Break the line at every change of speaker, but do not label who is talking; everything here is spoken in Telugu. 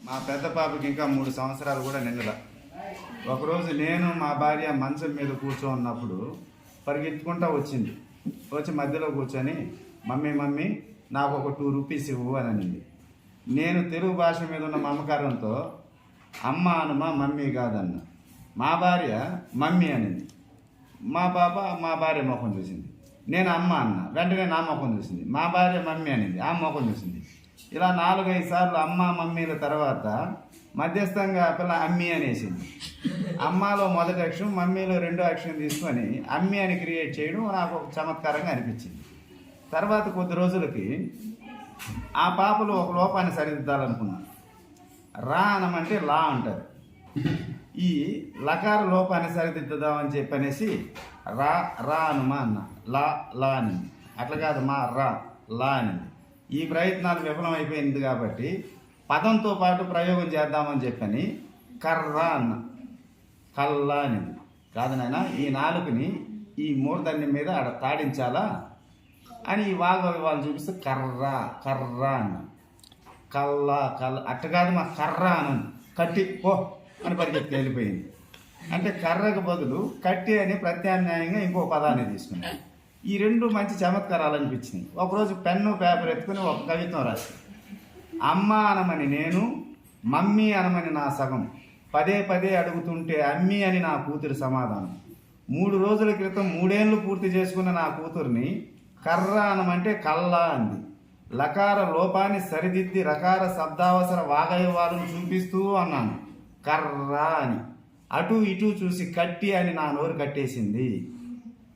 మా పెద్ద పాపకి ఇంకా 3 సంవత్సరాలు కూడా నిండల. ఒకరోజు నేను మా భార్య మంచం మీద కూర్చోన్నప్పుడు పరిగెత్తుకుంటా వచ్చింది. వచ్చి మధ్యలో కూర్చొని మమ్మీ నాకు ఒక 2 రూపీస్ ఇవ్వు అని అనింది. నేను తెలుగు భాష మీద ఉన్న మమకారంతో అమ్మ అనుమా మమ్మీ కాదన్న. మా భార్య మమ్మీ అనింది. మా పాప మా భార్య ముఖం చూసింది. నేను అమ్మ అన్న, వెంటనే నా ముఖం చూసింది. మా భార్య మమ్మీ అనింది, ఆ ముఖం చూసింది. ఇలా 4-5 సార్లు అమ్మ మమ్మీల తర్వాత మధ్యస్థంగా పిల్ల అమ్మి అనేసింది. అమ్మలో మొదటి అక్షరం, మమ్మీలో రెండో అక్షరం తీసుకొని అమ్మి అని క్రియేట్ చేయడం నాకు ఒక చమత్కారంగా అనిపించింది. తర్వాత కొద్ది రోజులకి ఆ పాపలో ఒక లోపాన్ని సరిదిద్దాలనుకున్నా. రా అనమంటే లా అంటారు. ఈ లకార లోపాన్ని సరిదిద్దుదామని చెప్పనేసి రా అనుమా అన్న, లా అనింది. అట్లా కాదు మా లా అనింది. ఈ ప్రయత్నాలు విఫలమైపోయింది కాబట్టి పదంతో పాటు ప్రయోగం చేద్దామని చెప్పని కర్రా అన్న, కల్లా అనింది. కాదు నాయన, ఈ నాలుకని ఈ మూర్ధన్యం మీద ఆడ తాడించాలా అని ఈ వాగవివాలు చూపిస్తే కర్రా అన్న. కల్లా అట్ట కాదు మా కర్రా అన్నాను. కట్టి పో అని పరిగెత్తి వెళ్ళిపోయింది. అంటే కర్రకు బదులు కట్టి అని ప్రత్యామ్నాయంగా ఇంకో పదాన్ని తీసుకున్నాను. ఈ 2 మంచి చమత్కారాలు అనిపించినాయి. ఒకరోజు పెన్ను పేపర్ ఎత్తుకుని ఒక కవిత్వం రాసి, అమ్మ అనమని నేను, మమ్మీ అనమని నా సగం, పదే అడుగుతుంటే అమ్మి అని నా కూతురు సమాధానం. 3 రోజుల క్రితం 3 ఏళ్ళు పూర్తి చేసుకున్న నా కూతుర్ని కర్ర అనమంటే కల్లా అంది. లకార లోపాన్ని సరిదిద్ది రకార శబ్దావసర వాగయవాలను చూపిస్తూ అన్నాను కర్రా అని. అటు ఇటు చూసి కట్టి అని నా నోరు కట్టేసింది.